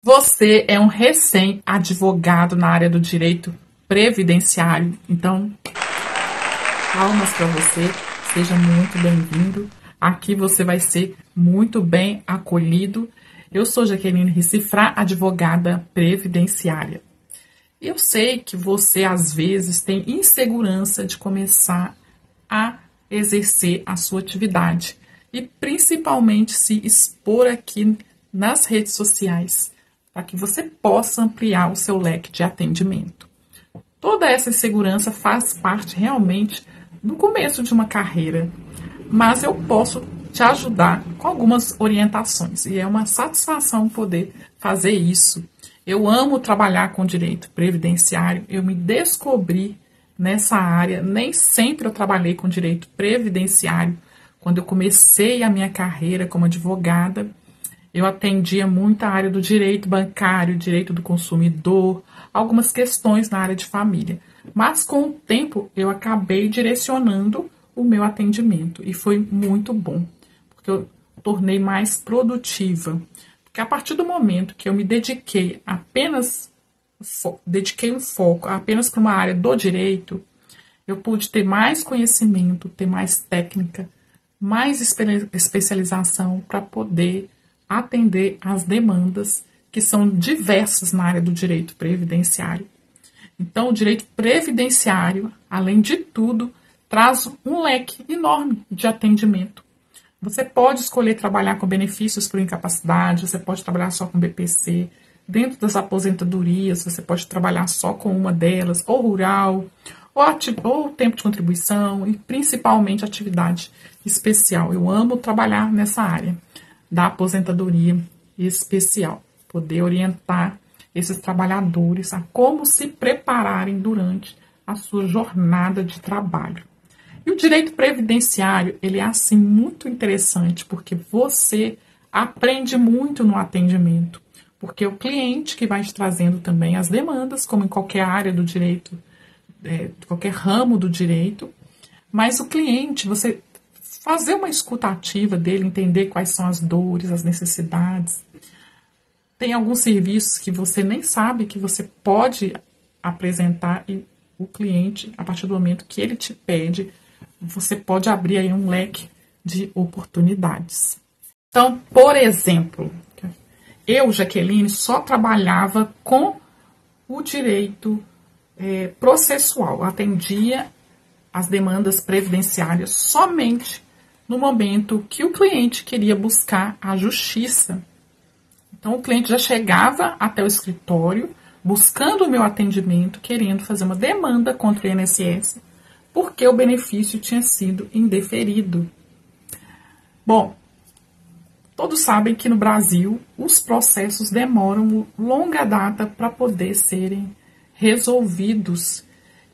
Você é um recém-advogado na área do direito previdenciário, então, palmas para você, seja muito bem-vindo. Aqui você vai ser muito bem acolhido. Eu sou Jaqueline Ricifrá, advogada previdenciária. Eu sei que você, às vezes, tem insegurança de começar a exercer a sua atividade e, principalmente, se expor aqui nas redes sociais, para que você possa ampliar o seu leque de atendimento. Toda essa insegurança faz parte realmente do começo de uma carreira, mas eu posso te ajudar com algumas orientações e é uma satisfação poder fazer isso. Eu amo trabalhar com direito previdenciário, eu me descobri nessa área, nem sempre eu trabalhei com direito previdenciário. Quando eu comecei a minha carreira como advogada, eu atendia muito a área do direito bancário, direito do consumidor, algumas questões na área de família. Mas com o tempo eu acabei direcionando o meu atendimento e foi muito bom, porque eu tornei mais produtiva. Porque a partir do momento que eu me dediquei um foco apenas para uma área do direito, eu pude ter mais conhecimento, ter mais técnica, mais especialização para poder atender às demandas que são diversas na área do direito previdenciário. Então, o direito previdenciário, além de tudo, traz um leque enorme de atendimento. Você pode escolher trabalhar com benefícios por incapacidade, você pode trabalhar só com BPC, dentro das aposentadorias, você pode trabalhar só com uma delas, ou rural, ou tempo de contribuição, e principalmente atividade especial. Eu amo trabalhar nessa área da aposentadoria especial, poder orientar esses trabalhadores a como se prepararem durante a sua jornada de trabalho. E o direito previdenciário, ele é assim muito interessante, porque você aprende muito no atendimento, porque é o cliente que vai te trazendo também as demandas, como em qualquer área do direito, qualquer ramo do direito, mas o cliente, você fazer uma escuta ativa dele, entender quais são as dores, as necessidades. Tem alguns serviços que você nem sabe que você pode apresentar e o cliente, a partir do momento que ele te pede, você pode abrir aí um leque de oportunidades. Então, por exemplo, eu, Jaqueline, só trabalhava com o direito processual, atendia as demandas previdenciárias somente no momento que o cliente queria buscar a justiça. Então, o cliente já chegava até o escritório, buscando o meu atendimento, querendo fazer uma demanda contra o INSS, porque o benefício tinha sido indeferido. Bom, todos sabem que no Brasil os processos demoram longa data para poder serem resolvidos.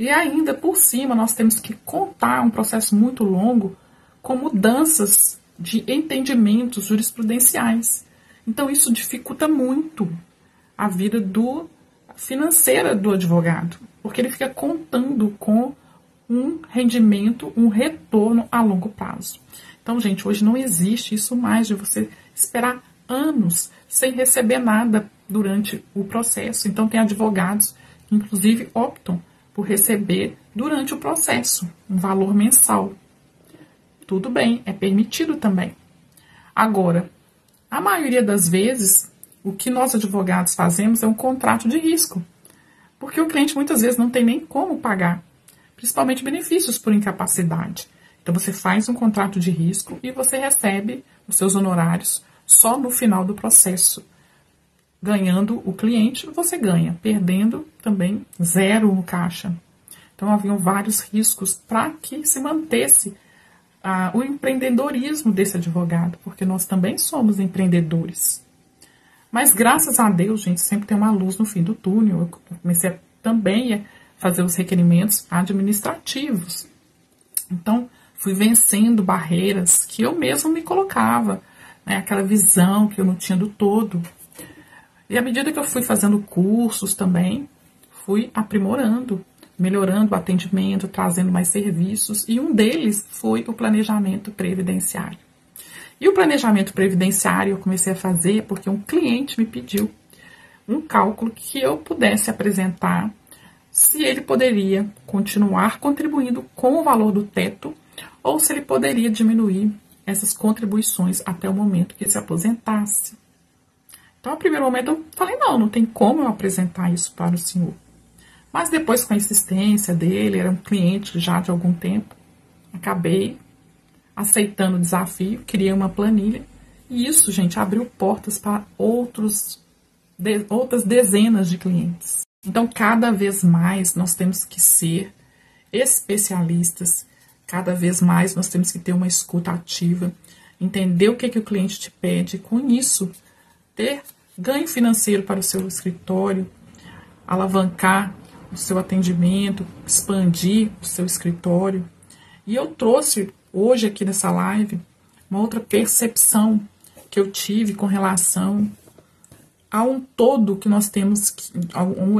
E ainda por cima nós temos que contar um processo muito longo com mudanças de entendimentos jurisprudenciais. Então isso dificulta muito a vida financeira do advogado, porque ele fica contando com um rendimento, um retorno a longo prazo. Então, gente, hoje não existe isso mais de você esperar anos sem receber nada durante o processo. Então, tem advogados que, inclusive, optam por receber durante o processo um valor mensal. Tudo bem, é permitido também. Agora, a maioria das vezes, o que nós advogados fazemos é um contrato de risco, porque o cliente muitas vezes não tem nem como pagar, principalmente benefícios por incapacidade. Então, você faz um contrato de risco e você recebe os seus honorários só no final do processo. Ganhando o cliente, você ganha. Perdendo, também zero no caixa. Então, haviam vários riscos para que se mantesse o empreendedorismo desse advogado, porque nós também somos empreendedores. Mas, graças a Deus, gente, sempre tem uma luz no fim do túnel. Eu comecei também a fazer os requerimentos administrativos. Então, fui vencendo barreiras que eu mesmo me colocava, né? Aquela visão que eu não tinha do todo. E à medida que eu fui fazendo cursos também, fui aprimorando, melhorando o atendimento, trazendo mais serviços, e um deles foi o planejamento previdenciário. E o planejamento previdenciário eu comecei a fazer porque um cliente me pediu. um cálculo que eu pudesse apresentar se ele poderia continuar contribuindo com o valor do teto ou se ele poderia diminuir essas contribuições até o momento que ele se aposentasse. Então, no primeiro momento, eu falei, não tem como eu apresentar isso para o senhor. Mas depois, com a insistência dele, era um cliente já de algum tempo, acabei aceitando o desafio, criei uma planilha, e isso, gente, abriu portas para outras dezenas de clientes. Então, cada vez mais nós temos que ser especialistas, cada vez mais nós temos que ter uma escuta ativa, entender o que o cliente te pede, e com isso, ter ganho financeiro para o seu escritório, alavancar o seu atendimento, expandir o seu escritório. E eu trouxe hoje aqui nessa live uma outra percepção que eu tive com relação a um todo que nós temos, a um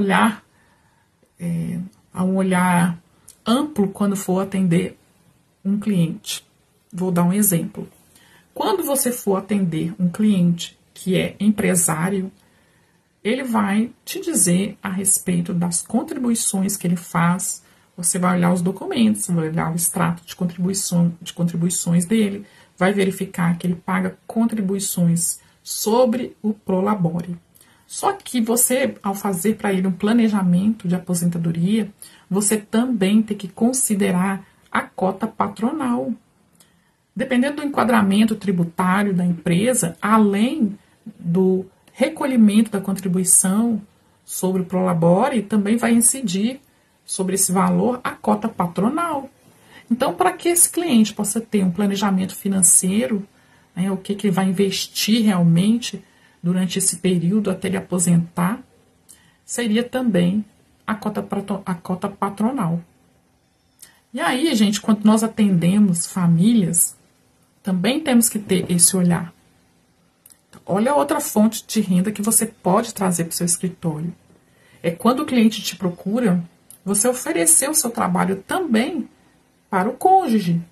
olhar amplo quando for atender um cliente. Vou dar um exemplo. Quando você for atender um cliente que é empresário, ele vai te dizer a respeito das contribuições que ele faz. Você vai olhar os documentos, vai olhar o extrato de contribuições dele, vai verificar que ele paga contribuições sobre o Prolabore. Só que você, ao fazer para ele um planejamento de aposentadoria, você também tem que considerar a cota patronal. Dependendo do enquadramento tributário da empresa, além do recolhimento da contribuição sobre o Prolabore, também vai incidir sobre esse valor a cota patronal. Então, para que esse cliente possa ter um planejamento financeiro, né, o que ele vai investir realmente durante esse período até ele aposentar, seria também a cota patronal. E aí, gente, quando nós atendemos famílias, também temos que ter esse olhar. Olha outra fonte de renda que você pode trazer para o seu escritório. É quando o cliente te procura, você oferecer o seu trabalho também para o cônjuge.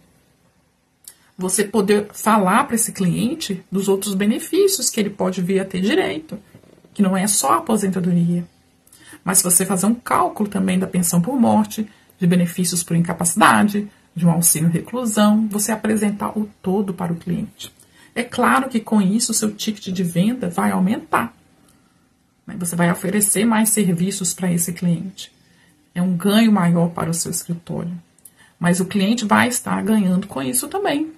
Você poder falar para esse cliente dos outros benefícios que ele pode vir a ter direito, que não é só a aposentadoria. Mas se você fazer um cálculo também da pensão por morte, de benefícios por incapacidade, de um auxílio reclusão, você apresentar o todo para o cliente. É claro que com isso o seu ticket de venda vai aumentar. Você vai oferecer mais serviços para esse cliente. É um ganho maior para o seu escritório. Mas o cliente vai estar ganhando com isso também.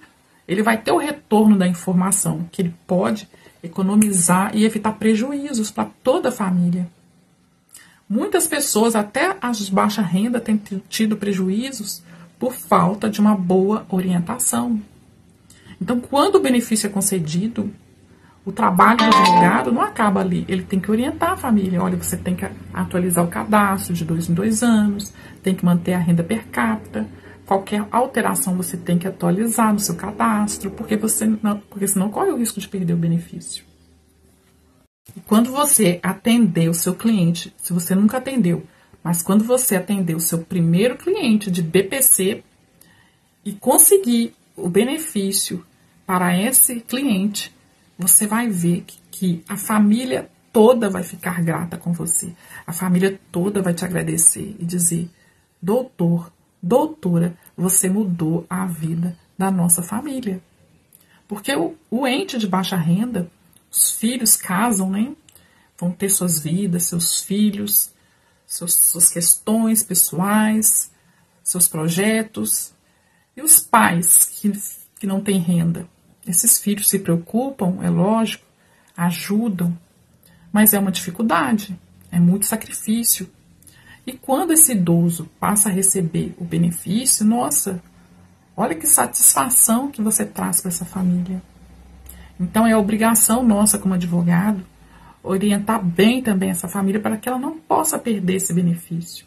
Ele vai ter o retorno da informação, que ele pode economizar e evitar prejuízos para toda a família. Muitas pessoas, até as de baixa renda, têm tido prejuízos por falta de uma boa orientação. Então, quando o benefício é concedido, o trabalho do advogado não acaba ali. Ele tem que orientar a família. Olha, você tem que atualizar o cadastro de 2 em 2 anos, tem que manter a renda per capita. Qualquer alteração você tem que atualizar no seu cadastro, porque senão corre o risco de perder o benefício. E quando você atender o seu cliente, se você nunca atendeu, mas quando você atender o seu primeiro cliente de BPC e conseguir o benefício para esse cliente, você vai ver que a família toda vai ficar grata com você. A família toda vai te agradecer e dizer: doutor, doutora, você mudou a vida da nossa família. Porque o ente de baixa renda, os filhos casam, né? Vão ter suas vidas, seus filhos, suas questões pessoais, seus projetos. E os pais que não têm renda? Esses filhos se preocupam, é lógico, ajudam, mas é uma dificuldade, é muito sacrifício. E quando esse idoso passa a receber o benefício, nossa, olha que satisfação que você traz para essa família. Então é obrigação nossa como advogado orientar bem também essa família para que ela não possa perder esse benefício.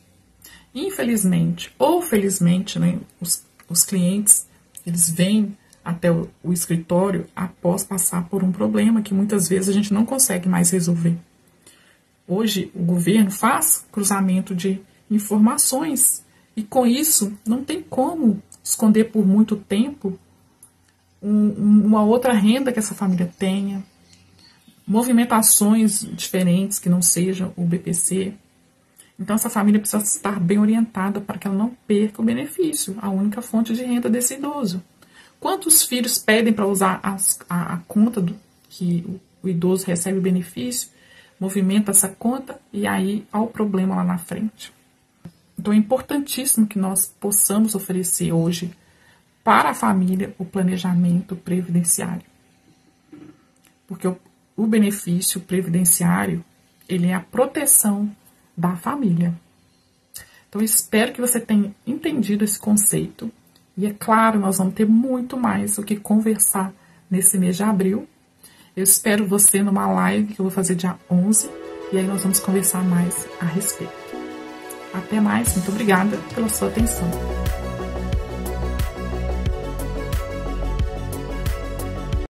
Infelizmente ou felizmente, né, os clientes, eles vêm até o escritório após passar por um problema que muitas vezes a gente não consegue mais resolver. Hoje o governo faz cruzamento de informações e com isso não tem como esconder por muito tempo uma outra renda que essa família tenha. movimentações diferentes que não sejam o BPC. Então, essa família precisa estar bem orientada para que ela não perca o benefício, a única fonte de renda desse idoso. Quantos filhos pedem para usar a conta que o idoso recebe o benefício, movimenta essa conta e aí há o problema lá na frente. Então, é importantíssimo que nós possamos oferecer hoje para a família o planejamento previdenciário. Porque o benefício previdenciário, ele é a proteção da família. Então, eu espero que você tenha entendido esse conceito. E é claro, nós vamos ter muito mais o que conversar nesse mês de abril. Eu espero você numa live que eu vou fazer dia 11. E aí nós vamos conversar mais a respeito. Até mais, muito obrigada pela sua atenção.